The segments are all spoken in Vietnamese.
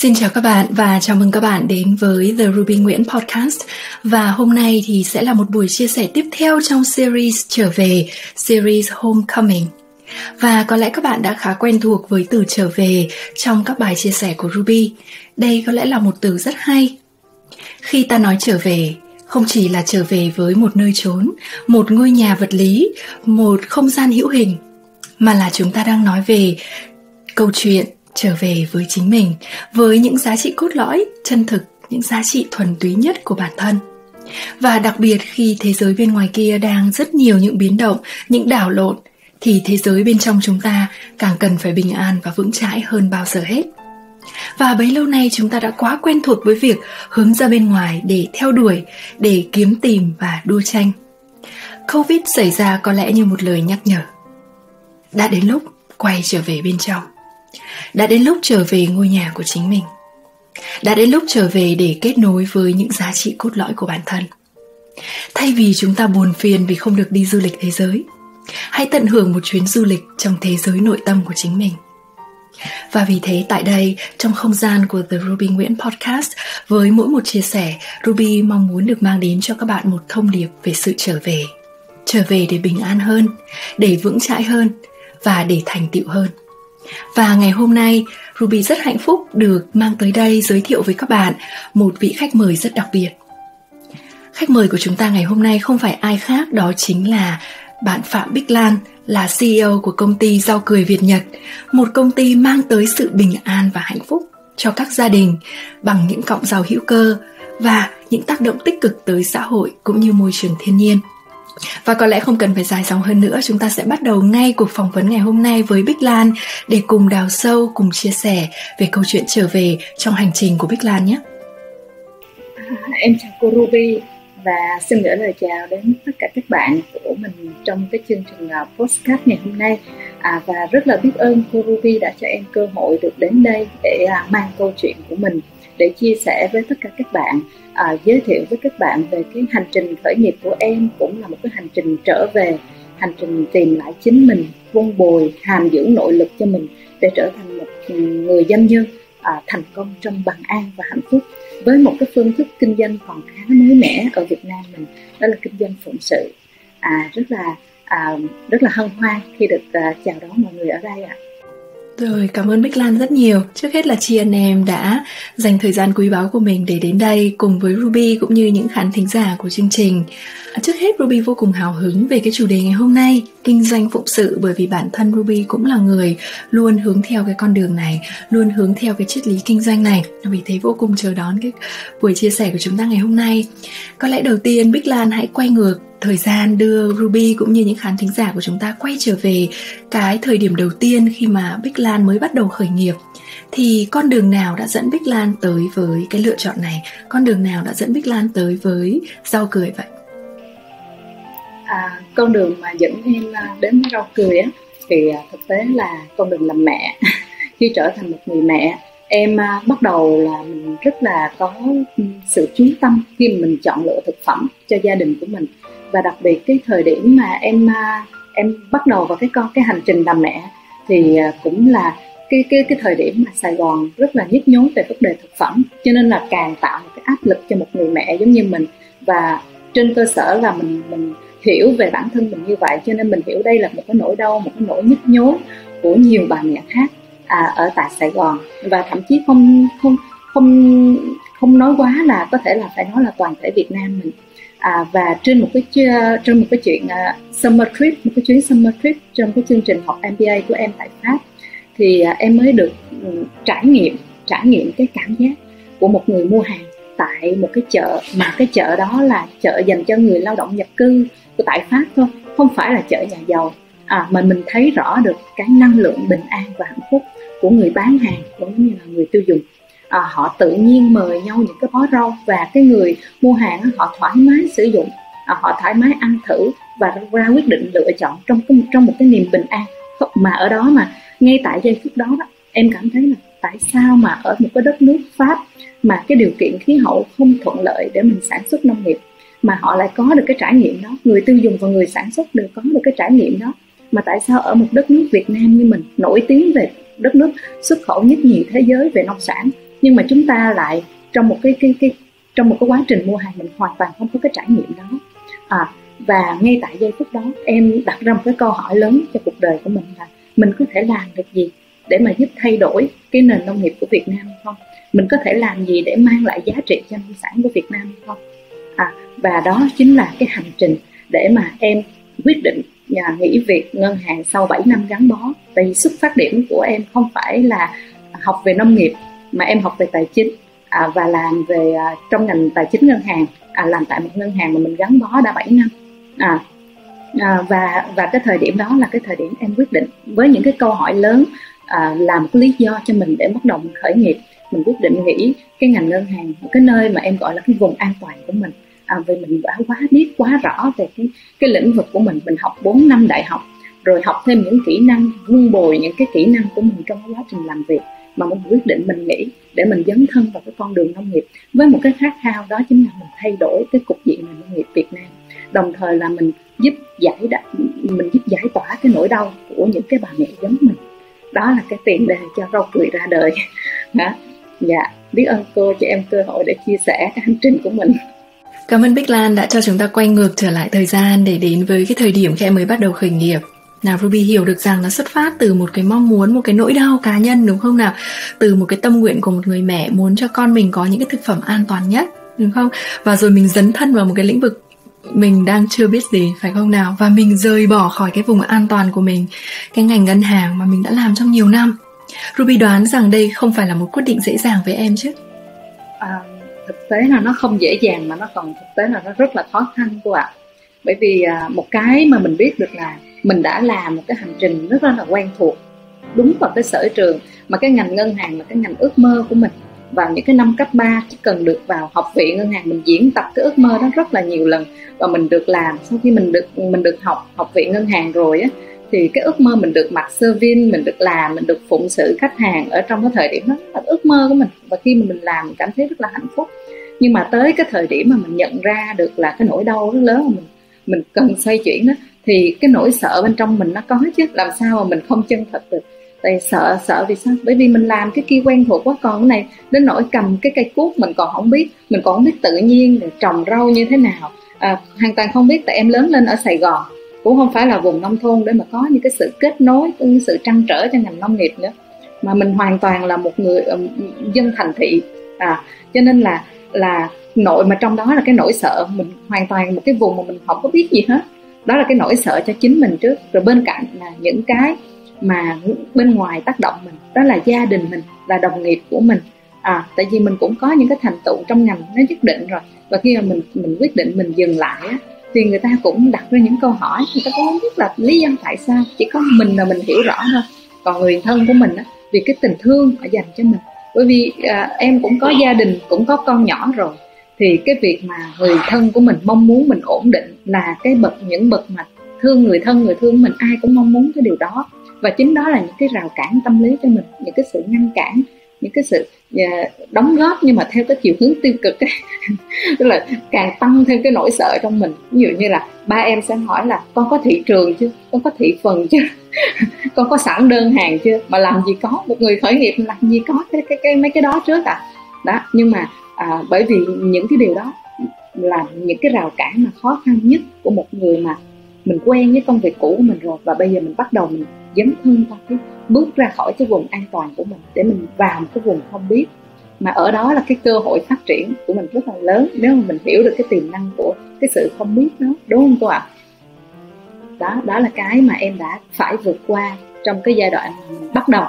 Xin chào các bạn và chào mừng các bạn đến với The Ruby Nguyễn Podcast. Và hôm nay thì sẽ là một buổi chia sẻ tiếp theo trong series trở về, series Homecoming. Và có lẽ các bạn đã khá quen thuộc với từ trở về trong các bài chia sẻ của Ruby. Đây có lẽ là một từ rất hay. Khi ta nói trở về, không chỉ là trở về với một nơi chốn, một ngôi nhà vật lý, một không gian hữu hình, mà là chúng ta đang nói về câu chuyện trở về với chính mình, với những giá trị cốt lõi, chân thực, những giá trị thuần túy nhất của bản thân. Và đặc biệt khi thế giới bên ngoài kia đang rất nhiều những biến động, những đảo lộn, thì thế giới bên trong chúng ta càng cần phải bình an và vững chãi hơn bao giờ hết. Và bấy lâu nay chúng ta đã quá quen thuộc với việc hướng ra bên ngoài để theo đuổi, để kiếm tìm và đua tranh. Covid xảy ra có lẽ như một lời nhắc nhở. Đã đến lúc quay trở về bên trong. Đã đến lúc trở về ngôi nhà của chính mình. Đã đến lúc trở về để kết nối với những giá trị cốt lõi của bản thân. Thay vì chúng ta buồn phiền vì không được đi du lịch thế giới, hãy tận hưởng một chuyến du lịch trong thế giới nội tâm của chính mình. Và vì thế tại đây, trong không gian của The Ruby Nguyễn Podcast, với mỗi một chia sẻ, Ruby mong muốn được mang đến cho các bạn một thông điệp về sự trở về. Trở về để bình an hơn, để vững chãi hơn và để thành tựu hơn. Và ngày hôm nay, Ruby rất hạnh phúc được mang tới đây giới thiệu với các bạn một vị khách mời rất đặc biệt. Khách mời của chúng ta ngày hôm nay không phải ai khác, đó chính là bạn Phạm Bích Lan, là CEO của công ty Rau Cười Việt Nhật, một công ty mang tới sự bình an và hạnh phúc cho các gia đình bằng những cọng rau hữu cơ và những tác động tích cực tới xã hội cũng như môi trường thiên nhiên. Và có lẽ không cần phải dài dòng hơn nữa, chúng ta sẽ bắt đầu ngay cuộc phỏng vấn ngày hôm nay với Bích Lan để cùng đào sâu, cùng chia sẻ về câu chuyện trở về trong hành trình của Bích Lan nhé. Em chào cô Ruby và xin gửi lời chào đến tất cả các bạn của mình trong cái chương trình podcast ngày hôm nay. Và rất là biết ơn cô Ruby đã cho em cơ hội được đến đây để mang câu chuyện của mình, để chia sẻ với tất cả các bạn, giới thiệu với các bạn về cái hành trình khởi nghiệp của em, cũng là một cái hành trình trở về, hành trình tìm lại chính mình, vun bồi, hàm dưỡng nội lực cho mình để trở thành một người doanh nhân thành công trong bằng an và hạnh phúc, với một cái phương thức kinh doanh còn khá mới mẻ ở Việt Nam mình, đó là kinh doanh phụng sự. Rất là hân hoan khi được chào đón mọi người ở đây ạ. Rồi, cảm ơn Bích Lan rất nhiều. Trước hết là tri ân em đã dành thời gian quý báu của mình để đến đây cùng với Ruby cũng như những khán thính giả của chương trình. Trước hết Ruby vô cùng hào hứng về cái chủ đề ngày hôm nay, kinh doanh phụng sự, bởi vì bản thân Ruby cũng là người luôn hướng theo cái con đường này, luôn hướng theo cái triết lý kinh doanh này. Vì thế vô cùng chờ đón cái buổi chia sẻ của chúng ta ngày hôm nay. Có lẽ đầu tiên Bích Lan hãy quay ngược thời gian, đưa Ruby cũng như những khán thính giả của chúng ta quay trở về cái thời điểm đầu tiên khi mà Bích Lan mới bắt đầu khởi nghiệp. Thì con đường nào đã dẫn Bích Lan tới với cái lựa chọn này? Con đường nào đã dẫn Bích Lan tới với Rau Cười vậy? Con đường mà dẫn em đến với Rau Cười á, thì thực tế là con đường làm mẹ. Khi trở thành một người mẹ, em bắt đầu là mình rất là có sự chú tâm khi mình chọn lựa thực phẩm cho gia đình của mình. Và đặc biệt cái thời điểm mà em bắt đầu vào cái hành trình làm mẹ thì cũng là cái thời điểm mà Sài Gòn rất là nhức nhối về vấn đề thực phẩm, cho nên là càng tạo một cái áp lực cho một người mẹ giống như mình. Và trên cơ sở là mình hiểu về bản thân mình như vậy, cho nên mình hiểu đây là một cái nỗi đau, một cái nỗi nhức nhối của nhiều bà mẹ khác ở tại Sài Gòn, và thậm chí không nói quá là có thể là phải nói là toàn thể Việt Nam mình. Và trên một cái chuyện summer trip, một cái chuyến summer trip trong cái chương trình học MBA của em tại Pháp, thì em mới được trải nghiệm cái cảm giác của một người mua hàng tại một cái chợ, mà cái chợ đó là chợ dành cho người lao động nhập cư của tại Pháp thôi, không phải là chợ nhà giàu. Mà mình thấy rõ được cái năng lượng bình an và hạnh phúc của người bán hàng cũng như là người tiêu dùng. Họ tự nhiên mời nhau những cái bó rau, và cái người mua hàng họ thoải mái sử dụng, họ thoải mái ăn thử và ra quyết định lựa chọn trong một cái niềm bình an. Mà ở đó, mà ngay tại giây phút đó, em cảm thấy là tại sao mà ở một cái đất nước Pháp mà cái điều kiện khí hậu không thuận lợi để mình sản xuất nông nghiệp, mà họ lại có được cái trải nghiệm đó, người tiêu dùng và người sản xuất đều có được cái trải nghiệm đó. Mà tại sao ở một đất nước Việt Nam như mình, nổi tiếng về đất nước xuất khẩu nhất nhì thế giới về nông sản, nhưng mà chúng ta lại trong một trong một cái quá trình mua hàng mình hoàn toàn không có cái trải nghiệm đó. Và ngay tại giây phút đó em đặt ra một cái câu hỏi lớn cho cuộc đời của mình là mình có thể làm được gì để mà giúp thay đổi cái nền nông nghiệp của Việt Nam không? Mình có thể làm gì để mang lại giá trị cho nông sản của Việt Nam không? Và đó chính là cái hành trình để mà em quyết định nghỉ việc ngân hàng sau 7 năm gắn bó. Tại vì xuất phát điểm của em không phải là học về nông nghiệp, mà em học về tài chính và làm về trong ngành tài chính ngân hàng, làm tại một ngân hàng mà mình gắn bó đã 7 năm. Và cái thời điểm đó là cái thời điểm em quyết định với những cái câu hỏi lớn, làm cái lý do cho mình để bắt đầu mình khởi nghiệp. Mình quyết định nghỉ cái ngành ngân hàng, một cái nơi mà em gọi là cái vùng an toàn của mình. Vì mình đã biết quá rõ về cái lĩnh vực của mình. Mình học 4 năm đại học, rồi học thêm những kỹ năng, vun bồi những cái kỹ năng của mình trong cái quá trình làm việc, mà mình quyết định mình nghỉ để mình dấn thân vào cái con đường nông nghiệp với một cái khát khao, đó chính là mình thay đổi cái cục diện nền nông nghiệp Việt Nam, đồng thời là mình giúp giải tỏa cái nỗi đau của những cái bà mẹ giống mình. Đó là cái tiền đề cho Rau Cười ra đời. Dạ, biết ơn cô cho em cơ hội để chia sẻ cái hành trình của mình. Cảm ơn Bích Lan đã cho chúng ta quay ngược trở lại thời gian để đến với cái thời điểm khi em mới bắt đầu khởi nghiệp. Nào, Ruby hiểu được rằng nó xuất phát từ một cái mong muốn, một cái nỗi đau cá nhân, đúng không nào? Từ một cái tâm nguyện của một người mẹ muốn cho con mình có những cái thực phẩm an toàn nhất, đúng không? Và rồi mình dấn thân vào một cái lĩnh vực mình đang chưa biết gì, phải không nào? Và mình rời bỏ khỏi cái vùng an toàn của mình, cái ngành ngân hàng mà mình đã làm trong nhiều năm. Ruby đoán rằng đây không phải là một quyết định dễ dàng với em chứ? Thực tế là nó không dễ dàng, mà nó còn thực tế là nó rất là khó khăn cô ạ. Bởi vì một cái mà mình biết được là mình đã làm một cái hành trình rất là quen thuộc, đúng vào cái sở trường mà cái ngành ngân hàng là cái ngành ước mơ của mình. Vào những cái năm cấp 3 chỉ cần được vào học viện ngân hàng, mình diễn tập cái ước mơ đó rất là nhiều lần, và mình được làm. Sau khi mình được học viện ngân hàng rồi á, thì cái ước mơ mình được mặc sơ vin, mình được làm, mình được phụng sự khách hàng ở trong cái thời điểm đó là ước mơ của mình. Và khi mà mình làm mình cảm thấy rất là hạnh phúc. Nhưng mà tới cái thời điểm mà mình nhận ra được là cái nỗi đau rất lớn mà mình cần xoay chuyển đó, thì cái nỗi sợ bên trong mình nó có chứ, làm sao mà mình không chân thật được. Tại sợ vì sao? Bởi vì mình làm cái kia quen thuộc quá, còn cái này đến nỗi cầm cái cây cuốc mình còn không biết, tự nhiên để trồng rau như thế nào, hoàn toàn không biết. Tại em lớn lên ở Sài Gòn, cũng không phải là vùng nông thôn để mà có những cái sự kết nối, những sự trăn trở cho ngành nông nghiệp nữa, mà mình hoàn toàn là một người dân thành thị, cho nên là nội mà trong đó là cái nỗi sợ. Mình hoàn toàn một cái vùng mà mình không có biết gì hết. Đó là cái nỗi sợ cho chính mình trước, rồi bên cạnh là những cái mà bên ngoài tác động mình, đó là gia đình mình, là đồng nghiệp của mình. Tại vì mình cũng có những cái thành tựu trong ngành nó nhất định rồi, và khi mà mình quyết định mình dừng lại á, thì người ta cũng đặt ra những câu hỏi, người ta cũng không biết là lý do tại sao. Chỉ có mình là mình hiểu rõ thôi. Còn người thân của mình á, vì cái tình thương họ dành cho mình. Bởi vì em cũng có gia đình, cũng có con nhỏ rồi, thì cái việc mà người thân của mình mong muốn mình ổn định là những bậc mà thương người thương mình, ai cũng mong muốn cái điều đó. Và chính đó là những cái rào cản tâm lý cho mình, những cái sự ngăn cản, những cái sự đóng góp nhưng mà theo cái chiều hướng tiêu cực ấy. Tức là càng tăng thêm cái nỗi sợ trong mình. Ví dụ như là ba em sẽ hỏi là con có thị trường chưa, con có thị phần chưa, con có sẵn đơn hàng chưa, mà làm gì có, một người khởi nghiệp làm gì có mấy cái đó trước đó. Nhưng mà bởi vì những cái điều đó là những cái rào cản mà khó khăn nhất của một người mà mình quen với công việc cũ của mình rồi, và bây giờ mình bắt đầu mình dấn thân vào cái bước ra khỏi cái vùng an toàn của mình để mình vào một cái vùng không biết, mà ở đó là cái cơ hội phát triển của mình rất là lớn nếu mà mình hiểu được cái tiềm năng của cái sự không biết đó, đúng không cô ạ? Đó là cái mà em đã phải vượt qua trong cái giai đoạn mà mình bắt đầu.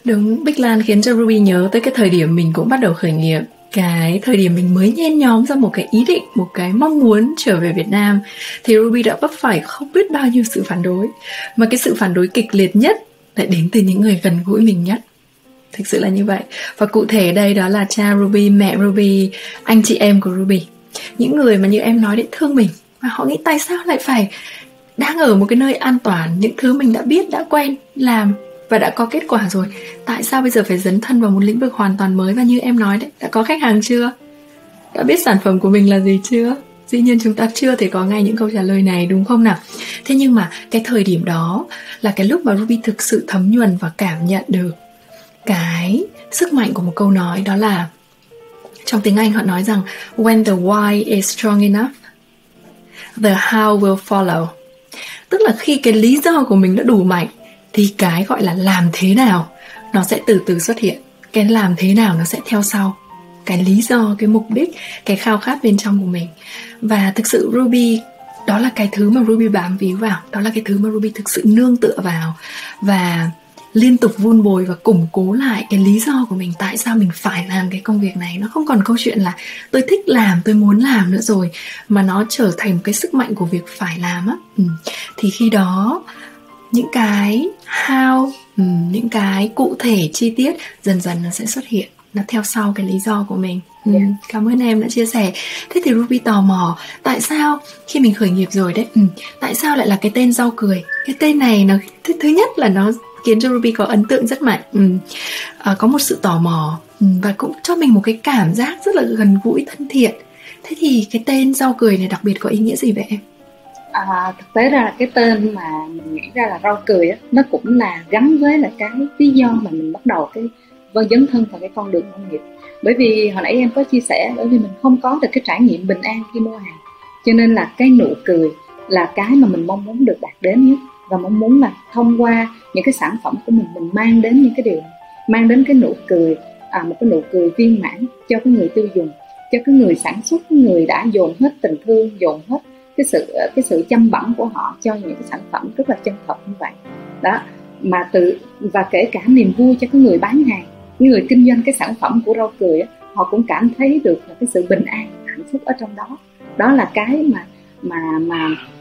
Đúng, Bích Lan khiến cho Ruby nhớ tới cái thời điểm mình cũng bắt đầu khởi nghiệp. Cái thời điểm mình mới nhen nhóm ra một cái ý định, một cái mong muốn trở về Việt Nam, thì Ruby đã vấp phải không biết bao nhiêu sự phản đối. Mà cái sự phản đối kịch liệt nhất lại đến từ những người gần gũi mình nhất. Thực sự là như vậy. Và cụ thể đây đó là cha Ruby, mẹ Ruby, anh chị em của Ruby. Những người mà như em nói đấy thương mình, mà họ nghĩ tại sao lại phải đang ở một cái nơi an toàn, những thứ mình đã biết, đã quen, làm và đã có kết quả rồi, tại sao bây giờ phải dấn thân vào một lĩnh vực hoàn toàn mới? Và như em nói đấy, đã có khách hàng chưa? Đã biết sản phẩm của mình là gì chưa? Dĩ nhiên chúng ta chưa thể có ngay những câu trả lời này, đúng không nào? Thế nhưng mà cái thời điểm đó là cái lúc mà Ruby thực sự thấm nhuần và cảm nhận được cái sức mạnh của một câu nói, đó là trong tiếng Anh họ nói rằng when the why is strong enough, the how will follow. Tức là khi cái lý do của mình đã đủ mạnh thì cái gọi là làm thế nào nó sẽ từ từ xuất hiện. Cái làm thế nào nó sẽ theo sau. Cái lý do, cái mục đích, cái khao khát bên trong của mình. Và thực sự Ruby, đó là cái thứ mà Ruby bám víu vào. Đó là cái thứ mà Ruby thực sự nương tựa vào. Và liên tục vun bồi và củng cố lại cái lý do của mình, tại sao mình phải làm cái công việc này. Nó không còn câu chuyện là tôi thích làm, tôi muốn làm nữa rồi, mà nó trở thành một cái sức mạnh của việc phải làm á. Thì khi đó những cái how, những cái cụ thể chi tiết dần dần nó sẽ xuất hiện, nó theo sau cái lý do của mình. Cảm ơn em đã chia sẻ. Thế thì Ruby tò mò, tại sao khi mình khởi nghiệp rồi đấy, tại sao lại là cái tên Rau Cười? Cái tên này nó thứ nhất là nó khiến cho Ruby có ấn tượng rất mạnh, có một sự tò mò, và cũng cho mình một cái cảm giác rất là gần gũi, thân thiện. Thế thì cái tên Rau Cười này đặc biệt có ý nghĩa gì vậy em? Thực tế ra là cái tên mà mình nghĩ ra là Rau Cười á, nó cũng là gắn với là cái lý do mà mình bắt đầu cái dấn thân vào cái con đường nông nghiệp. Bởi vì hồi nãy em có chia sẻ, bởi vì mình không có được cái trải nghiệm bình an khi mua hàng, cho nên là cái nụ cười là cái mà mình mong muốn được đạt đến nhất, và mong muốn là thông qua những cái sản phẩm của mình mang đến những cái điều này, mang đến cái nụ cười, một cái nụ cười viên mãn cho cái người tiêu dùng, cho cái người sản xuất, cái người đã dồn hết tình thương, dồn hết cái sự chăm bẵm của họ cho những cái sản phẩm rất là chân thật như vậy đó. Và kể cả niềm vui cho cái người bán hàng, những người kinh doanh cái sản phẩm của Rau Cười á, họ cũng cảm thấy được là cái sự bình an, hạnh phúc ở trong đó. Đó là cái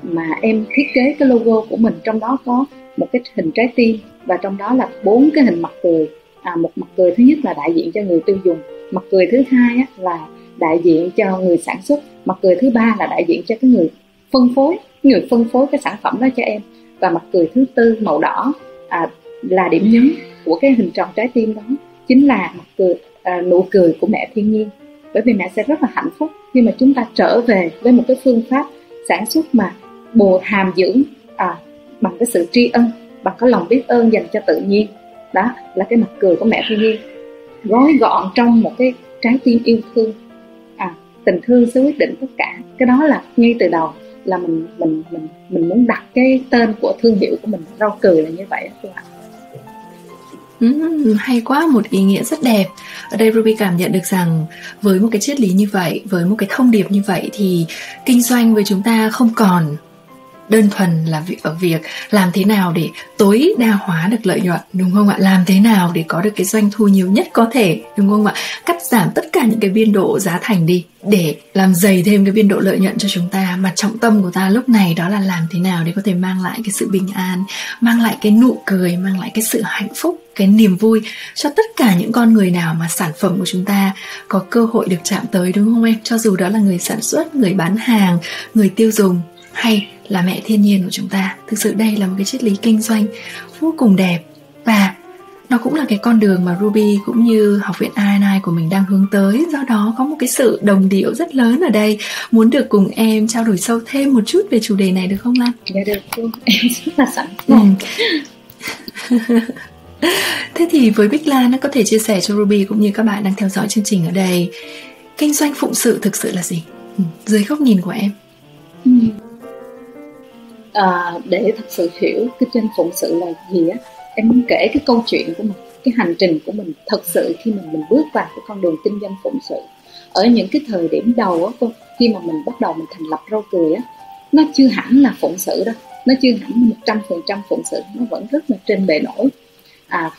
mà em thiết kế cái logo của mình. Trong đó có một cái hình trái tim, và trong đó là 4 cái hình mặt cười. Một mặt cười thứ nhất là đại diện cho người tiêu dùng, mặt cười thứ hai á, là đại diện cho người sản xuất, mặt cười thứ ba là đại diện cho cái người phân phối cái sản phẩm đó cho em, và mặt cười thứ tư màu đỏ là điểm nhấn của cái hình tròn trái tim đó, chính là mặt cười, nụ cười của mẹ thiên nhiên. Bởi vì mẹ sẽ rất là hạnh phúc khi mà chúng ta trở về với một cái phương pháp sản xuất mà hàm dưỡng bằng cái sự tri ân, bằng cái lòng biết ơn dành cho tự nhiên. Đó là cái mặt cười của mẹ thiên nhiên, gói gọn trong một cái trái tim yêu thương. Tình thương sẽ quyết định tất cả. Cái đó là ngay từ đầu là mình muốn đặt cái tên của thương hiệu của mình, Rau Cười, là như vậy đó các bạn. Hay quá, một ý nghĩa rất đẹp. Ở đây Ruby cảm nhận được rằng với một cái triết lý như vậy, với một cái thông điệp như vậy, thì kinh doanh với chúng ta không còn đơn thuần là việc làm thế nào để tối đa hóa được lợi nhuận, đúng không ạ? Làm thế nào để có được cái doanh thu nhiều nhất có thể, đúng không ạ? Cắt giảm tất cả những cái biên độ giá thành đi để làm dày thêm cái biên độ lợi nhuận cho chúng ta. Mà trọng tâm của ta lúc này đó là làm thế nào để có thể mang lại cái sự bình an, mang lại cái nụ cười, mang lại cái sự hạnh phúc, cái niềm vui cho tất cả những con người nào mà sản phẩm của chúng ta có cơ hội được chạm tới, đúng không em? Cho dù đó là người sản xuất, người bán hàng, người tiêu dùng, hay là mẹ thiên nhiên của chúng ta. Thực sự đây là một cái triết lý kinh doanh vô cùng đẹp, và nó cũng là cái con đường mà Ruby cũng như Học viện I&I của mình đang hướng tới. Do đó có một cái sự đồng điệu rất lớn ở đây. Muốn được cùng em trao đổi sâu thêm một chút về chủ đề này được không Lan? Dạ được luôn, em rất là sẵn sàng. Thế thì với Bích Lan, nó có thể chia sẻ cho Ruby cũng như các bạn đang theo dõi chương trình ở đây, kinh doanh phụng sự thực sự là gì? Dưới góc nhìn của em. Để thật sự hiểu kinh doanh phụng sự là gì á, em muốn kể cái câu chuyện của mình, cái hành trình của mình thật sự khi mình bước vào cái con đường kinh doanh phụng sự. Ở những cái thời điểm đầu á, khi mà mình bắt đầu mình thành lập Rau Cười á, nó chưa hẳn là phụng sự đâu, nó chưa hẳn 100% phụng sự, nó vẫn rất là trên bề nổi.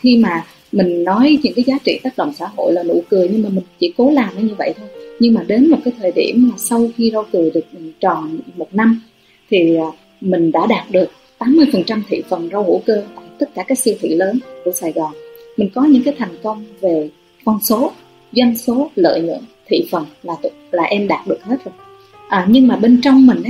Khi mà mình nói những cái giá trị tác động xã hội là nụ cười, nhưng mà mình chỉ cố làm nó như vậy thôi. Nhưng mà đến một cái thời điểm mà sau khi Rau Cười được tròn 1 năm thì mình đã đạt được 80% thị phần rau hữu cơ tại tất cả các siêu thị lớn của Sài Gòn. Mình có những cái thành công về con số, doanh số, lợi nhuận, thị phần là em đạt được hết rồi. Nhưng mà bên trong mình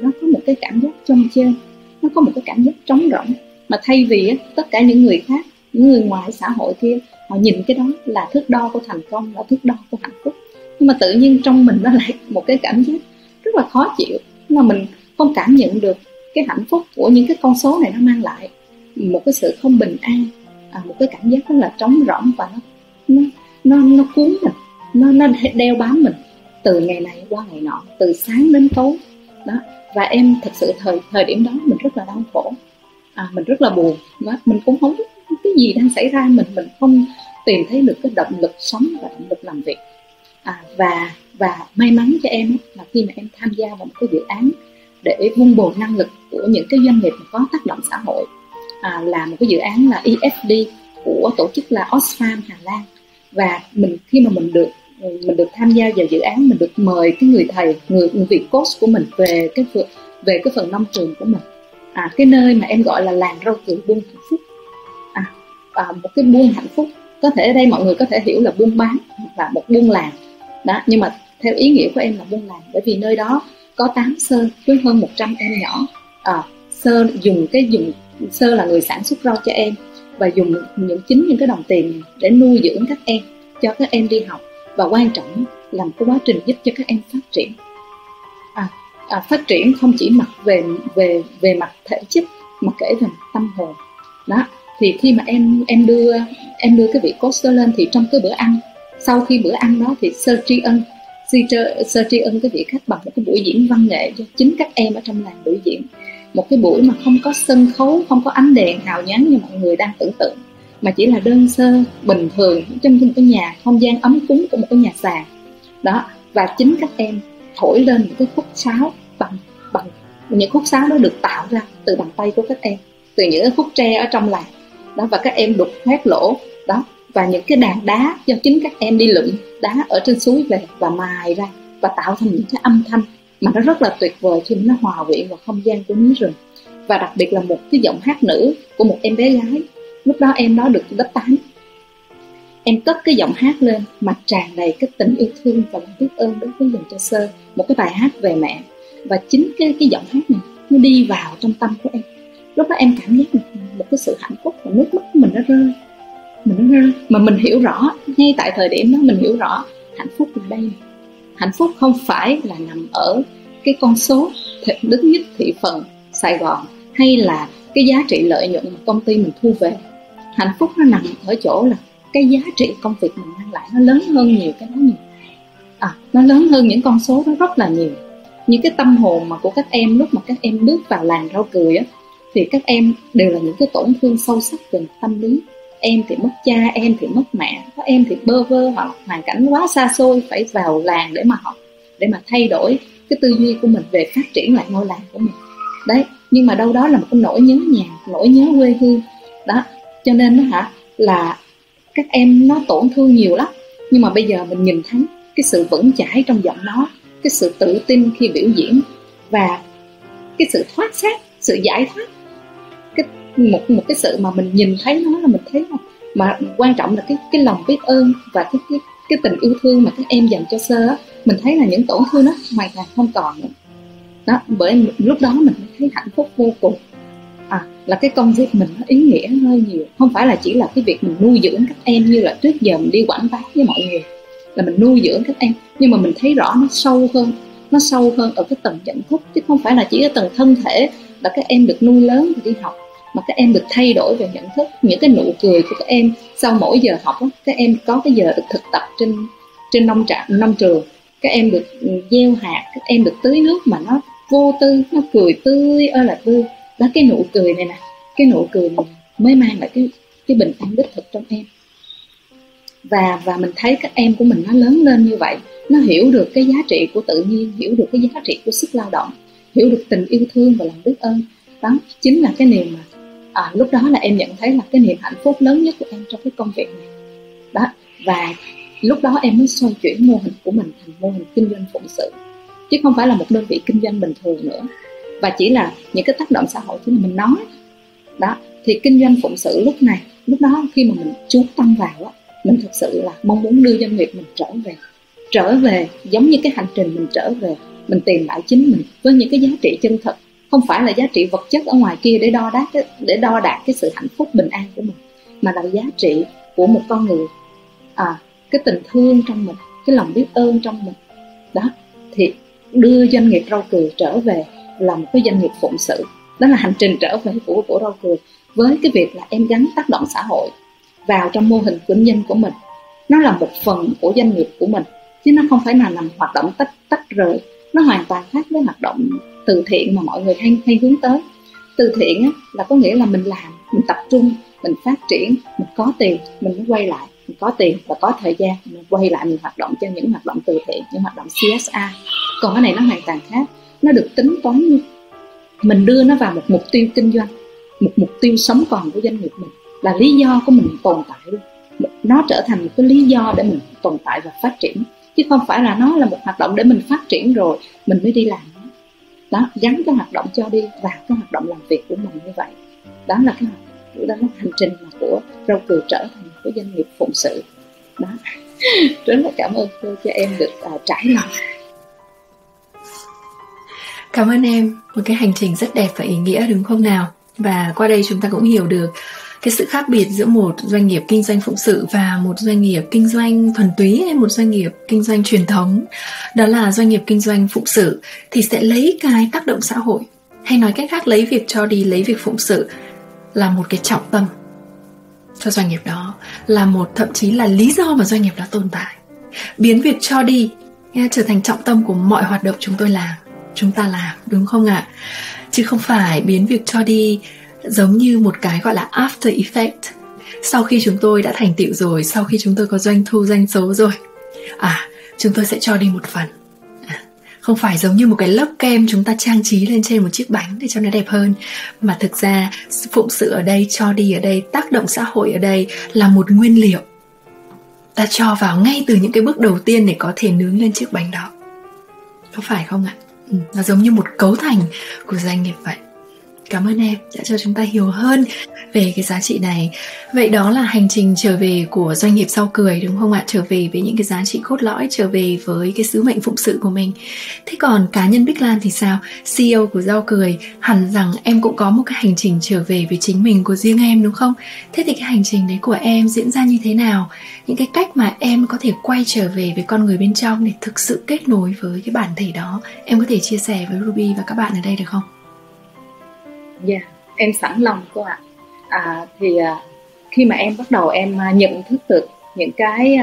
nó có một cái cảm giác chông chênh, nó có một cái cảm giác trống rỗng. Mà thay vì tất cả những người khác, những người ngoài xã hội kia, họ nhìn cái đó là thước đo của thành công, là thước đo của hạnh phúc. Nhưng mà tự nhiên trong mình nó lại một cái cảm giác rất là khó chịu, mà mình không cảm nhận được cái hạnh phúc của những cái con số này nó mang lại, một cái sự không bình an, một cái cảm giác rất là trống rỗng, và nó cuốn mình, nó đeo bám mình từ ngày này qua ngày nọ, từ sáng đến tối đó. Và em thật sự thời điểm đó mình rất là đau khổ, mình rất là buồn đó. Mình cũng không biết cái gì đang xảy ra, mình không tìm thấy được cái động lực sống và động lực làm việc. Và may mắn cho em là khi mà em tham gia vào một cái dự án để vun bồi năng lực của những cái doanh nghiệp mà có tác động xã hội, là một cái dự án là EFD của tổ chức là Oxfam Hà Lan. Và khi mà mình được tham gia vào dự án, mình được mời cái người thầy, người vị coach của mình về cái phần nông trường của mình, cái nơi mà em gọi là làng rau cừ buôn hạnh phúc. Một cái buôn hạnh phúc, có thể ở đây mọi người có thể hiểu là buôn bán và một buôn làng đó, nhưng mà theo ý nghĩa của em là buôn làng, bởi vì nơi đó có 8 sơ với hơn 100 em nhỏ. Sơ là người sản xuất rau cho em, và dùng những cái đồng tiền để nuôi dưỡng các em, cho các em đi học, và quan trọng là một cái quá trình giúp cho các em phát triển. Phát triển không chỉ về mặt thể chất mà kể về mặt tâm hồn đó. Thì khi mà em đưa cái vị coach đó lên, thì trong cái bữa ăn, sau khi bữa ăn đó thì sơ tri ân cái vị khách bằng một cái buổi diễn văn nghệ cho chính các em ở trong làng biểu diễn. Một cái buổi mà không có sân khấu, không có ánh đèn hào nhoáng như mọi người đang tưởng tượng, mà chỉ là đơn sơ, bình thường trong một cái nhà, không gian ấm cúng của một cái nhà sàn đó. Và chính các em thổi lên những cái khúc sáo bằng những khúc sáo đó được tạo ra từ bàn tay của các em, từ những cái khúc tre ở trong làng đó, và các em đục khoét lỗ đó, và những cái đàn đá do chính các em đi lượm đá ở trên suối về và mài ra, và tạo thành những cái âm thanh mà nó rất là tuyệt vời khi nó hòa quyện vào không gian của núi rừng. Và đặc biệt là một cái giọng hát nữ của một em bé gái. Lúc đó em đó được lớp 8. Em cất cái giọng hát lên mà tràn đầy cái tình yêu thương và lòng biết ơn đối với dành cho Sơ, một cái bài hát về mẹ. Và chính cái giọng hát này nó đi vào trong tâm của em. Lúc đó em cảm giác một cái sự hạnh phúc, và nước mắt của mình nó rơi. Mà mình hiểu rõ, ngay tại thời điểm đó mình hiểu rõ hạnh phúc là đây. Hạnh phúc không phải là nằm ở cái con số đứng nhất thị phần Sài Gòn, hay là cái giá trị lợi nhuận mà công ty mình thu về. Hạnh phúc nó nằm ở chỗ là cái giá trị công việc mình mang lại nó lớn hơn nhiều cái đó nhiều. Nó lớn hơn những con số đó rất là nhiều. Những cái tâm hồn mà của các em lúc mà các em bước vào làng rau cười á, thì các em đều là những cái tổn thương sâu sắc về tâm lý. Em thì mất cha, em thì mất mẹ, có em thì bơ vơ hoặc hoàn cảnh quá xa xôi phải vào làng để mà học, để mà thay đổi cái tư duy của mình về phát triển lại ngôi làng của mình. Đấy, nhưng mà đâu đó là một cái nỗi nhớ nhà, nỗi nhớ quê hương đó. Cho nên đó là các em nó tổn thương nhiều lắm. Nhưng mà bây giờ mình nhìn thấy cái sự vững chãi trong giọng nói, cái sự tự tin khi biểu diễn, và cái sự thoát xác, sự giải thoát, một cái sự mà mình nhìn thấy nó là mình thấy không. Mà quan trọng là cái lòng biết ơn và cái tình yêu thương mà các em dành cho Sơ á, mình thấy là những tổn thương nó hoàn toàn không còn nữa đó. Bởi lúc đó mình thấy hạnh phúc vô cùng. Là cái công việc mình nó ý nghĩa hơi nhiều, không phải là chỉ là cái việc mình nuôi dưỡng các em như là trước giờ mình đi quảng bá với mọi người là mình nuôi dưỡng các em, nhưng mà mình thấy rõ nó sâu hơn ở cái tầng nhận thức, chứ không phải là chỉ ở tầng thân thể là các em được nuôi lớn và đi học, mà các em được thay đổi về nhận thức. Những cái nụ cười của các em sau mỗi giờ học đó, các em có cái giờ được thực tập trên nông trường, các em được gieo hạt, các em được tưới nước mà nó vô tư, nó cười tươi ơi là tươi đó. Cái nụ cười này nè, cái nụ cười này mới mang lại cái bình an đích thực trong em. Và mình thấy các em của mình nó lớn lên như vậy, nó hiểu được cái giá trị của tự nhiên, hiểu được cái giá trị của sức lao động, hiểu được tình yêu thương và lòng biết ơn. Đó chính là cái niềm mà lúc đó là em nhận thấy là cái niềm hạnh phúc lớn nhất của em trong cái công việc này đó. Và lúc đó em mới xoay chuyển mô hình của mình thành mô hình kinh doanh phụng sự, chứ không phải là một đơn vị kinh doanh bình thường nữa, và chỉ là những cái tác động xã hội chỉ là mình nói đó. Thì kinh doanh phụng sự lúc đó khi mà mình chú tâm vào đó, mình thực sự là mong muốn đưa doanh nghiệp mình trở về giống như cái hành trình mình trở về, mình tìm lại chính mình với những cái giá trị chân thật, không phải là giá trị vật chất ở ngoài kia để đo đạc cái sự hạnh phúc bình an của mình, mà là giá trị của một con người, cái tình thương trong mình, cái lòng biết ơn trong mình đó. Thì đưa doanh nghiệp rau cười trở về là một cái doanh nghiệp phụng sự. Đó là hành trình trở về của rau cười. với cái việc là em gắn tác động xã hội vào trong mô hình kinh doanh của mình. Nó là một phần của doanh nghiệp của mình, chứ nó không phải là nằm hoạt động tách rời. Nó hoàn toàn khác với hoạt động từ thiện mà mọi người hay hướng tới. Từ thiện á, là có nghĩa là mình làm, mình tập trung, mình phát triển, mình có tiền mình mới quay lại, mình có tiền và có thời gian mình quay lại, mình hoạt động cho những hoạt động từ thiện, những hoạt động CSR. Còn cái này nó hoàn toàn khác, nó được tính toán, mình đưa nó vào một mục tiêu kinh doanh, một mục tiêu sống còn của doanh nghiệp mình, là lý do của mình tồn tại luôn. Nó trở thành một cái lý do để mình tồn tại và phát triển, chứ không phải là nó là một hoạt động để mình phát triển rồi mình mới đi làm nó. Đó, gắn cái hoạt động cho đi vào cái hoạt động làm việc của mình như vậy. Đó là đó là hành trình mà của Rau Cười trở thành một cái doanh nghiệp phụng sự. Đó. Rất là cảm ơn cô cho em được trải lòng. Cảm ơn em, một cái hành trình rất đẹp và ý nghĩa đúng không nào? Và qua đây chúng ta cũng hiểu được cái sự khác biệt giữa một doanh nghiệp kinh doanh phụng sự và một doanh nghiệp kinh doanh thuần túy hay một doanh nghiệp kinh doanh truyền thống. Đó là doanh nghiệp kinh doanh phụng sự thì sẽ lấy cái tác động xã hội, hay nói cách khác lấy việc cho đi, lấy việc phụng sự là một cái trọng tâm cho doanh nghiệp đó, là một thậm chí là lý do mà doanh nghiệp đó tồn tại. Biến việc cho đi trở thành trọng tâm của mọi hoạt động chúng ta làm, đúng không ạ? Chứ không phải biến việc cho đi giống như một cái gọi là after effect. Sau khi chúng tôi đã thành tựu rồi, sau khi chúng tôi có doanh thu, doanh số rồi, chúng tôi sẽ cho đi một phần. Không phải giống như một cái lớp kem chúng ta trang trí lên trên một chiếc bánh để cho nó đẹp hơn. Mà thực ra phụng sự ở đây, cho đi ở đây, tác động xã hội ở đây là một nguyên liệu ta cho vào ngay từ những cái bước đầu tiên để có thể nướng lên chiếc bánh đó. Có phải không ạ? Nó giống như một cấu thành của doanh nghiệp vậy. Cảm ơn em đã cho chúng ta hiểu hơn về cái giá trị này. Vậy đó là hành trình trở về của doanh nghiệp Rau Cười, đúng không ạ? Trở về với những cái giá trị cốt lõi, trở về với cái sứ mệnh phụng sự của mình. Thế còn cá nhân Bích Lan thì sao? CEO của Rau Cười, hẳn rằng em cũng có một cái hành trình trở về với chính mình của riêng em, đúng không? Thế thì cái hành trình đấy của em diễn ra như thế nào? Những cái cách mà em có thể quay trở về với con người bên trong để thực sự kết nối với cái bản thể đó, em có thể chia sẻ với Ruby và các bạn ở đây được không? Dạ, em sẵn lòng cô ạ. Khi mà em bắt đầu em nhận thức được những cái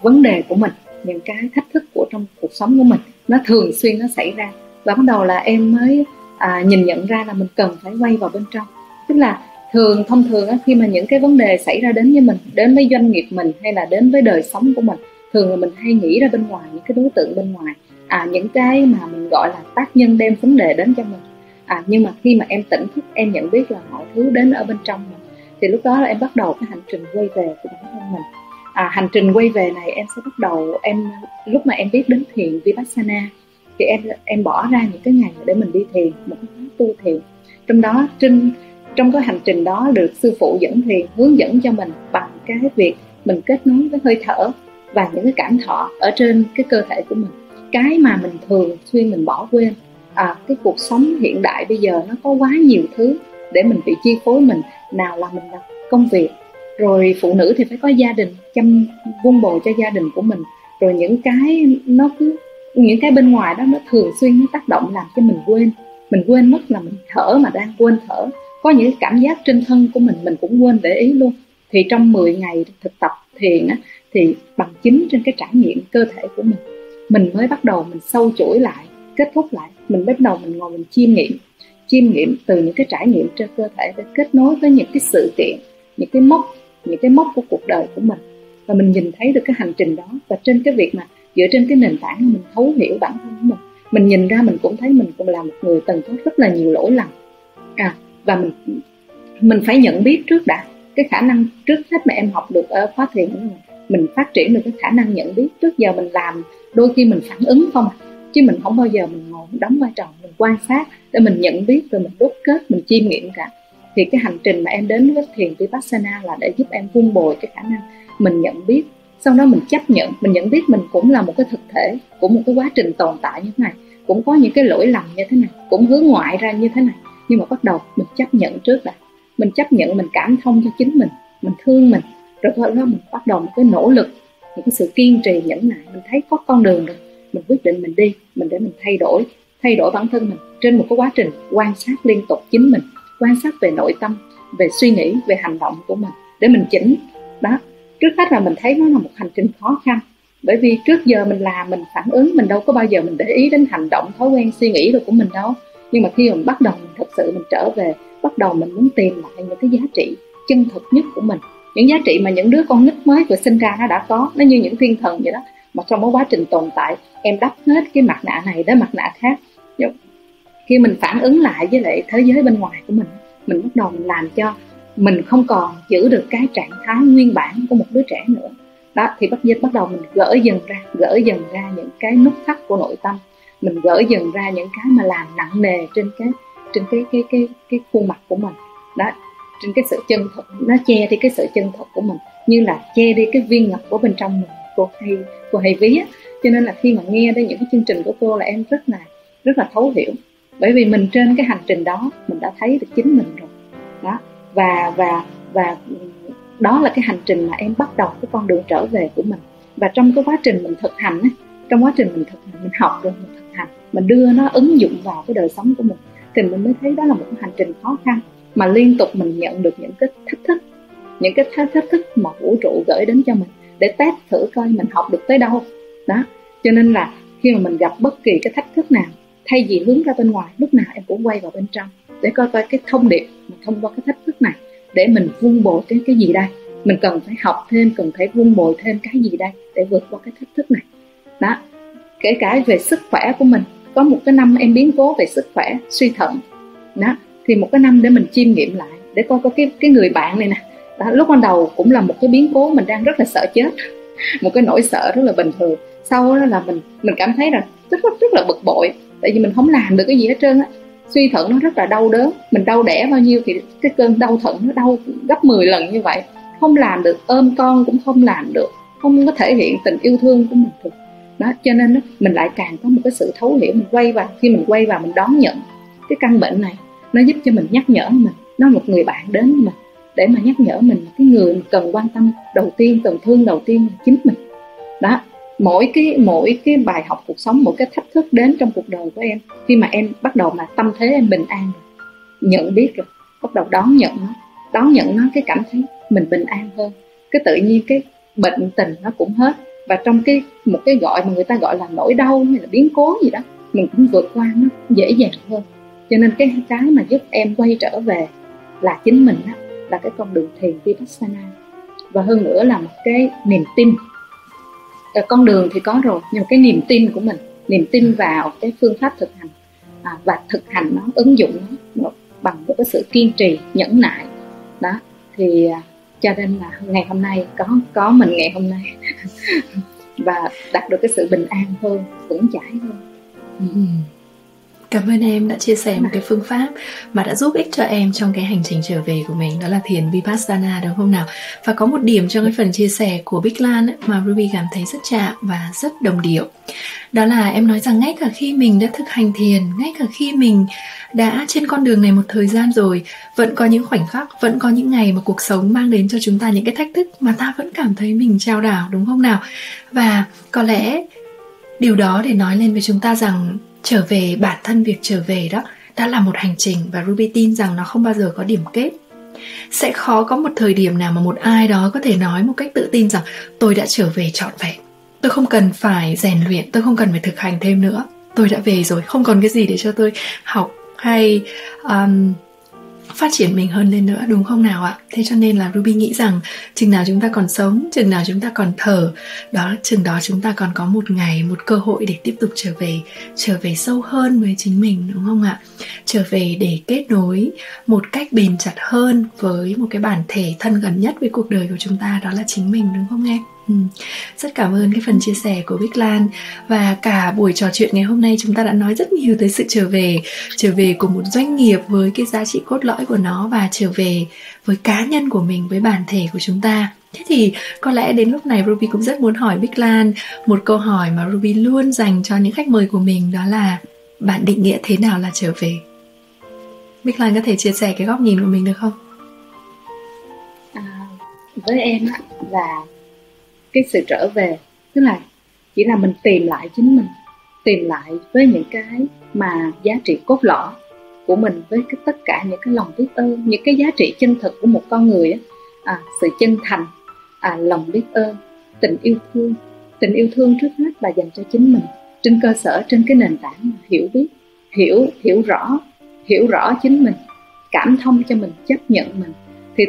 vấn đề của mình, những cái thách thức của trong cuộc sống của mình, nó thường xuyên nó xảy ra, và bắt đầu là em mới nhìn nhận ra là mình cần phải quay vào bên trong. Tức là thông thường khi mà những cái vấn đề xảy ra đến với mình, đến với doanh nghiệp mình hay là đến với đời sống của mình, thường là mình hay nghĩ ra bên ngoài, những cái đối tượng bên ngoài, những cái mà mình gọi là tác nhân đem vấn đề đến cho mình. Nhưng mà khi mà em tỉnh thức, em nhận biết là mọi thứ đến ở bên trong mình, thì lúc đó là em bắt đầu cái hành trình quay về của bản thân mình. Hành trình quay về này em sẽ bắt đầu, lúc mà em biết đến thiền Vipassana thì em bỏ ra những cái ngày để mình đi thiền, một cái khóa tu thiền. Trong đó, trong cái hành trình đó được sư phụ dẫn thiền, hướng dẫn cho mình bằng cái việc mình kết nối với hơi thở và những cái cảm thọ ở trên cái cơ thể của mình. Cái mà mình thường xuyên mình bỏ quên. Cái cuộc sống hiện đại bây giờ nó có quá nhiều thứ để mình bị chi phối mình. Nào là mình làm công việc, rồi phụ nữ thì phải có gia đình, vun bồi cho gia đình của mình, rồi những cái bên ngoài đó nó thường xuyên nó tác động làm cho mình quên mất là mình thở mà đang quên thở. Có những cảm giác trên thân của mình cũng quên để ý luôn. Thì trong 10 ngày thực tập thiền thì bằng chính trên cái trải nghiệm cơ thể của mình mới bắt đầu mình sâu chuỗi lại, kết thúc lại, mình bắt đầu mình ngồi mình chiêm nghiệm từ những cái trải nghiệm trên cơ thể để kết nối với những cái sự kiện, những cái mốc của cuộc đời của mình, và mình nhìn thấy được cái hành trình đó. Và trên cái việc mà dựa trên cái nền tảng mình thấu hiểu bản thân của mình nhìn ra mình cũng thấy mình cũng là một người từng có rất là nhiều lỗi lầm, và mình phải nhận biết trước đã. Cái khả năng trước hết mà em học được ở khóa thiền đó, mình phát triển được cái khả năng nhận biết. Trước giờ mình làm đôi khi mình phản ứng không, chứ mình không bao giờ mình ngồi mình đóng vai trò mình quan sát để mình nhận biết rồi mình đúc kết, mình chiêm nghiệm cả. Thì cái hành trình mà em đến với thiền Vipassana là để giúp em vun bồi cái khả năng mình nhận biết. Sau đó mình chấp nhận, mình nhận biết mình cũng là một cái thực thể của một cái quá trình tồn tại như thế này, cũng có những cái lỗi lầm như thế này, cũng hướng ngoại ra như thế này. Nhưng mà bắt đầu mình chấp nhận trước đã. Mình chấp nhận, mình cảm thông cho chính mình thương mình. Rồi sau đó mình bắt đầu một cái nỗ lực, một cái sự kiên trì nhẫn nại. Mình thấy có con đường rồi, mình quyết định mình đi, để mình thay đổi bản thân mình trên một cái quá trình quan sát liên tục chính mình, quan sát về nội tâm, về suy nghĩ, về hành động của mình để mình chỉnh. Đó, trước hết là mình thấy nó là một hành trình khó khăn, bởi vì trước giờ mình làm, mình phản ứng, mình đâu có bao giờ mình để ý đến hành động, thói quen, suy nghĩ của mình đâu. Nhưng mà khi mình bắt đầu mình thật sự mình trở về, bắt đầu mình muốn tìm lại những cái giá trị chân thực nhất của mình, những giá trị mà những đứa con nít mới vừa sinh ra nó đã có, nó như những thiên thần vậy đó. Mà trong cái quá trình tồn tại, em đắp hết cái mặt nạ này đến mặt nạ khác. Khi mình phản ứng lại với lại thế giới bên ngoài của mình bắt đầu mình làm cho mình không còn giữ được cái trạng thái nguyên bản của một đứa trẻ nữa. Đó, thì bắt đầu mình gỡ dần ra những cái nút thắt của nội tâm, mình gỡ dần ra những cái mà làm nặng nề trên cái khuôn mặt của mình. Đó, trên cái sự chân thật, nó che đi cái sự chân thật của mình, như là che đi cái viên ngọc của bên trong mình. Cô hay ví á. Cho nên là khi mà nghe đến những cái chương trình của cô là em rất là thấu hiểu, bởi vì mình trên cái hành trình đó mình đã thấy được chính mình rồi. Đó, và đó là cái hành trình mà em bắt đầu cái con đường trở về của mình. Và trong cái quá trình mình thực hành á, mình học rồi mình thực hành, mình đưa nó ứng dụng vào cái đời sống của mình, thì mình mới thấy đó là một cái hành trình khó khăn mà liên tục mình nhận được những cái thách thức mà vũ trụ gửi đến cho mình để test thử coi mình học được tới đâu. Đó, cho nên là khi mà mình gặp bất kỳ cái thách thức nào, thay vì hướng ra bên ngoài, lúc nào em cũng quay vào bên trong để coi cái thông điệp mà thông qua cái thách thức này để mình vun bồi cái gì đây, mình cần phải học thêm, cần phải vun bồi thêm cái gì đây để vượt qua cái thách thức này. Đó, kể cả về sức khỏe của mình, có một cái năm em biến cố về sức khỏe, suy thận. Đó, thì một cái năm để mình chiêm nghiệm lại, để coi cái người bạn này nè. Đó, lúc ban đầu cũng là một cái biến cố, mình đang rất là sợ chết, một cái nỗi sợ rất là bình thường. Sau đó là mình cảm thấy là rất là bực bội, tại vì mình không làm được cái gì hết trơn á. Suy thận nó rất là đau đớn, mình đau đẻ bao nhiêu thì cái cơn đau thận nó đau gấp 10 lần như vậy. Không làm được, ôm con cũng không làm được, không có thể hiện tình yêu thương của mình được. Đó, cho nên đó, mình lại càng có một cái sự thấu hiểu. Khi mình quay vào mình đón nhận cái căn bệnh này, nó giúp cho mình nhắc nhở mình, nó một người bạn đến với mình để mà nhắc nhở mình cái người mình cần quan tâm đầu tiên, cần thương đầu tiên là chính mình. Đó, mỗi cái bài học cuộc sống, mỗi cái thách thức đến trong cuộc đời của em, khi mà em bắt đầu mà tâm thế em bình an rồi, nhận biết rồi, bắt đầu đón nhận nó, cái cảm thấy mình bình an hơn, cái tự nhiên cái bệnh tình nó cũng hết. Và trong một cái gọi mà người ta gọi là nỗi đau hay là biến cố gì đó, mình cũng vượt qua nó dễ dàng hơn. Cho nên cái mà giúp em quay trở về là chính mình đó, là cái con đường thiền Vipassana. Và hơn nữa là một cái niềm tin. Con đường thì có rồi, nhưng mà cái niềm tin của mình, niềm tin vào cái phương pháp thực hành, và thực hành nó, ứng dụng nó bằng một cái sự kiên trì, nhẫn nại. Đó, thì cho nên là ngày hôm nay có mình ngày hôm nay và đạt được cái sự bình an hơn, vững chãi hơn. Cảm ơn em đã chia sẻ một cái phương pháp mà đã giúp ích cho em trong cái hành trình trở về của mình, đó là thiền Vipassana, đúng không nào? Và có một điểm trong cái phần chia sẻ của Bích Lan ấy, mà Ruby cảm thấy rất chạm và rất đồng điệu. Đó là em nói rằng ngay cả khi mình đã thực hành thiền, ngay cả khi mình đã trên con đường này một thời gian rồi, vẫn có những khoảnh khắc, vẫn có những ngày mà cuộc sống mang đến cho chúng ta những cái thách thức mà ta vẫn cảm thấy mình chao đảo, đúng không nào? Và có lẽ điều đó để nói lên với chúng ta rằng trở về, bản thân việc trở về đó đã là một hành trình, và Ruby tin rằng nó không bao giờ có điểm kết. Sẽ khó có một thời điểm nào mà một ai đó có thể nói một cách tự tin rằng tôi đã trở về trọn vẹn, tôi không cần phải rèn luyện, tôi không cần phải thực hành thêm nữa, tôi đã về rồi, không còn cái gì để cho tôi học hay phát triển mình hơn lên nữa, đúng không nào ạ? Thế cho nên là Ruby nghĩ rằng chừng nào chúng ta còn sống, chừng nào chúng ta còn thở, chừng đó chúng ta còn có một ngày, một cơ hội để tiếp tục trở về sâu hơn với chính mình, đúng không ạ? Trở về để kết nối một cách bền chặt hơn với một cái bản thể thân gần nhất với cuộc đời của chúng ta, đó là chính mình, đúng không em? Rất cảm ơn cái phần chia sẻ của Bích Lan. Và cả buổi trò chuyện ngày hôm nay chúng ta đã nói rất nhiều tới sự trở về của một doanh nghiệp với cái giá trị cốt lõi của nó, và trở về với cá nhân của mình, với bản thể của chúng ta. Thế thì có lẽ đến lúc này Ruby cũng rất muốn hỏi Bích Lan một câu hỏi mà Ruby luôn dành cho những khách mời của mình, đó là bạn định nghĩa thế nào là trở về? Bích Lan có thể chia sẻ cái góc nhìn của mình được không? Với em á, là cái sự trở về tức là chỉ là mình tìm lại chính mình, tìm lại với những cái mà giá trị cốt lõi của mình với tất cả những cái lòng biết ơn, những cái giá trị chân thực của một con người sự chân thành, lòng biết ơn, tình yêu thương. Tình yêu thương trước hết là dành cho chính mình, trên cơ sở, trên cái nền tảng hiểu biết, hiểu rõ chính mình, cảm thông cho mình, chấp nhận mình, thì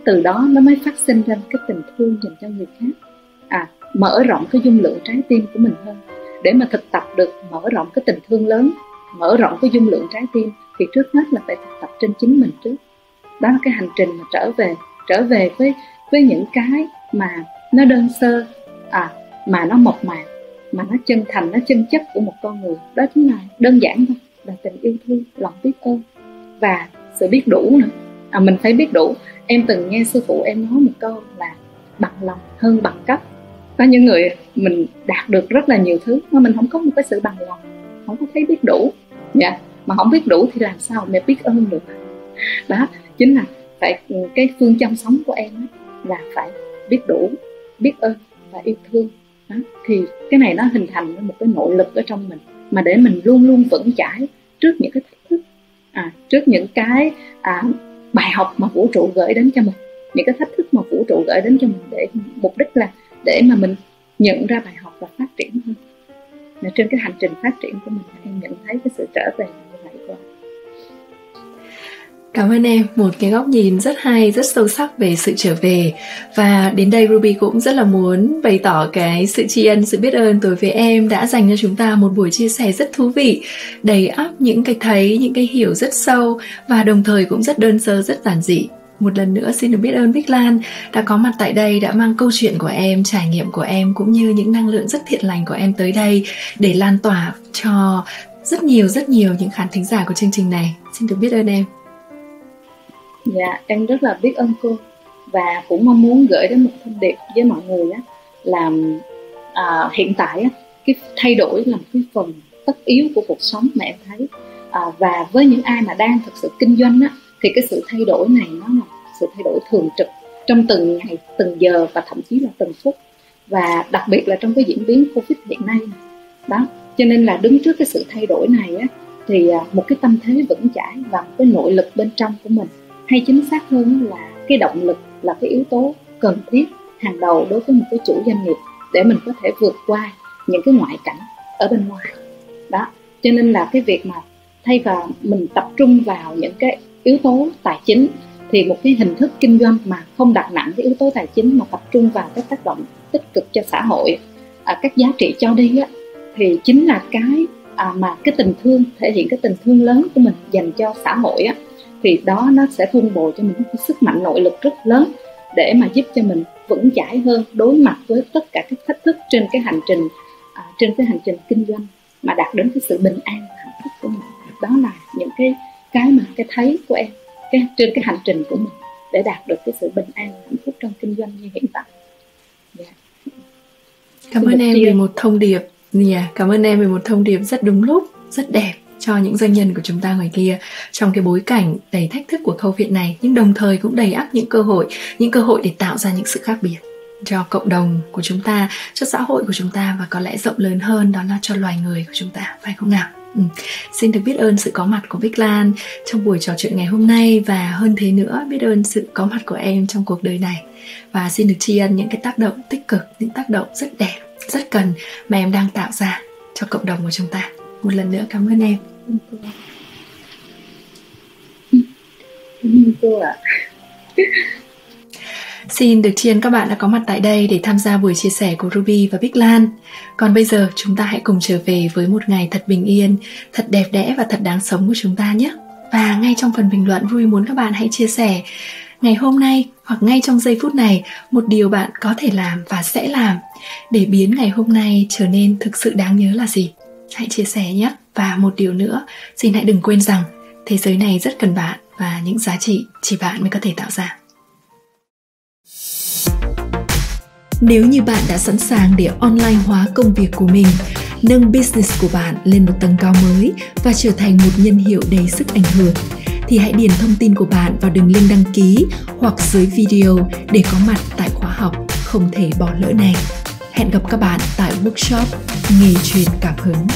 từ đó nó mới phát sinh ra cái tình thương dành cho người khác. Mở rộng cái dung lượng trái tim của mình hơn. Để mà thực tập được mở rộng cái tình thương lớn, mở rộng cái dung lượng trái tim, thì trước hết là phải thực tập trên chính mình trước. Đó là cái hành trình mà trở về với những cái mà nó đơn sơ, mà nó mộc mạc, mà nó chân thành, nó chân chất của một con người. Đó chính là đơn giản thôi, là tình yêu thương, lòng biết ơn và sự biết đủ nữa. Mình phải biết đủ. Em từng nghe sư phụ em nói một câu là bằng lòng hơn bằng cấp. Có những người mình đạt được rất là nhiều thứ mà mình không có một cái sự bằng lòng, không có thấy biết đủ, mà không biết đủ thì làm sao mà biết ơn được. Đó chính là phải cái phương châm sống của em là phải biết đủ, biết ơn và yêu thương. Đó, thì cái này nó hình thành một cái nội lực ở trong mình, mà để mình luôn luôn vững chãi trước những cái thách thức, trước những cái bài học mà vũ trụ gửi đến cho mình, những cái thách thức mà vũ trụ gửi đến cho mình, để mục đích là để mà mình nhận ra bài học và phát triển hơn. Và trên cái hành trình phát triển của mình, em nhận thấy cái sự trở về như vậy của em. Cảm ơn em, một cái góc nhìn rất hay, rất sâu sắc về sự trở về. Và đến đây Ruby cũng rất là muốn bày tỏ cái sự tri ân, sự biết ơn đối với em đã dành cho chúng ta một buổi chia sẻ rất thú vị, đầy ắp những cái thấy, những cái hiểu rất sâu và đồng thời cũng rất đơn sơ, rất giản dị. Một lần nữa xin được biết ơn Bích Lan đã có mặt tại đây, đã mang câu chuyện của em, trải nghiệm của em cũng như những năng lượng rất thiện lành của em tới đây để lan tỏa cho rất nhiều những khán thính giả của chương trình này. Xin được biết ơn em. Dạ, em rất là biết ơn cô, và cũng mong muốn gửi đến một thông điệp với mọi người là hiện tại cái thay đổi là một cái phần tất yếu của cuộc sống mà em thấy, và với những ai mà đang thực sự kinh doanh thì cái sự thay đổi này nó là sự thay đổi thường trực trong từng ngày, từng giờ và thậm chí là từng phút, và đặc biệt là trong cái diễn biến Covid hiện nay đó. Cho nên là đứng trước cái sự thay đổi này thì một cái tâm thế vững chãi và một cái nội lực bên trong của mình, hay chính xác hơn là cái động lực, là cái yếu tố cần thiết hàng đầu đối với một cái chủ doanh nghiệp để mình có thể vượt qua những cái ngoại cảnh ở bên ngoài đó. Cho nên là cái việc mà thay vào mình tập trung vào những cái yếu tố tài chính, thì một cái hình thức kinh doanh mà không đặt nặng cái yếu tố tài chính mà tập trung vào các tác động tích cực cho xã hội, các giá trị cho đi thì chính là cái mà cái tình thương, thể hiện cái tình thương lớn của mình dành cho xã hội thì đó nó sẽ vun bồi cho mình cái sức mạnh nội lực rất lớn để mà giúp cho mình vững chãi hơn đối mặt với tất cả các thách thức trên cái hành trình kinh doanh, mà đạt đến cái sự bình an và hạnh phúc của mình. Đó là những cái mà cái thấy của em trên cái hành trình của mình để đạt được cái sự bình an và hạnh phúc trong kinh doanh như hiện tại. Cảm ơn em vì một thông điệp. Cảm ơn em vì một thông điệp rất đúng lúc, rất đẹp cho những doanh nhân của chúng ta ngoài kia trong cái bối cảnh đầy thách thức của Covid này, nhưng đồng thời cũng đầy ắp những cơ hội để tạo ra những sự khác biệt cho cộng đồng của chúng ta, cho xã hội của chúng ta, và có lẽ rộng lớn hơn đó là cho loài người của chúng ta, phải không nào? Xin được biết ơn sự có mặt của Bích Lan trong buổi trò chuyện ngày hôm nay, và hơn thế nữa, biết ơn sự có mặt của em trong cuộc đời này, và xin được tri ân những cái tác động tích cực, những tác động rất đẹp, rất cần mà em đang tạo ra cho cộng đồng của chúng ta. Một lần nữa cảm ơn em. Cảm ơn cô ạ. Xin được tri ân các bạn đã có mặt tại đây để tham gia buổi chia sẻ của Ruby và Bích Lan. Còn bây giờ chúng ta hãy cùng trở về với một ngày thật bình yên, thật đẹp đẽ và thật đáng sống của chúng ta nhé. Và ngay trong phần bình luận, Ruby muốn các bạn hãy chia sẻ ngày hôm nay hoặc ngay trong giây phút này một điều bạn có thể làm và sẽ làm để biến ngày hôm nay trở nên thực sự đáng nhớ là gì. Hãy chia sẻ nhé. Và một điều nữa, xin hãy đừng quên rằng thế giới này rất cần bạn và những giá trị chỉ bạn mới có thể tạo ra. Nếu như bạn đã sẵn sàng để online hóa công việc của mình, nâng business của bạn lên một tầng cao mới và trở thành một nhân hiệu đầy sức ảnh hưởng, thì hãy điền thông tin của bạn vào đường link đăng ký hoặc dưới video để có mặt tại khóa học không thể bỏ lỡ này. Hẹn gặp các bạn tại workshop Nghề truyền cảm hứng.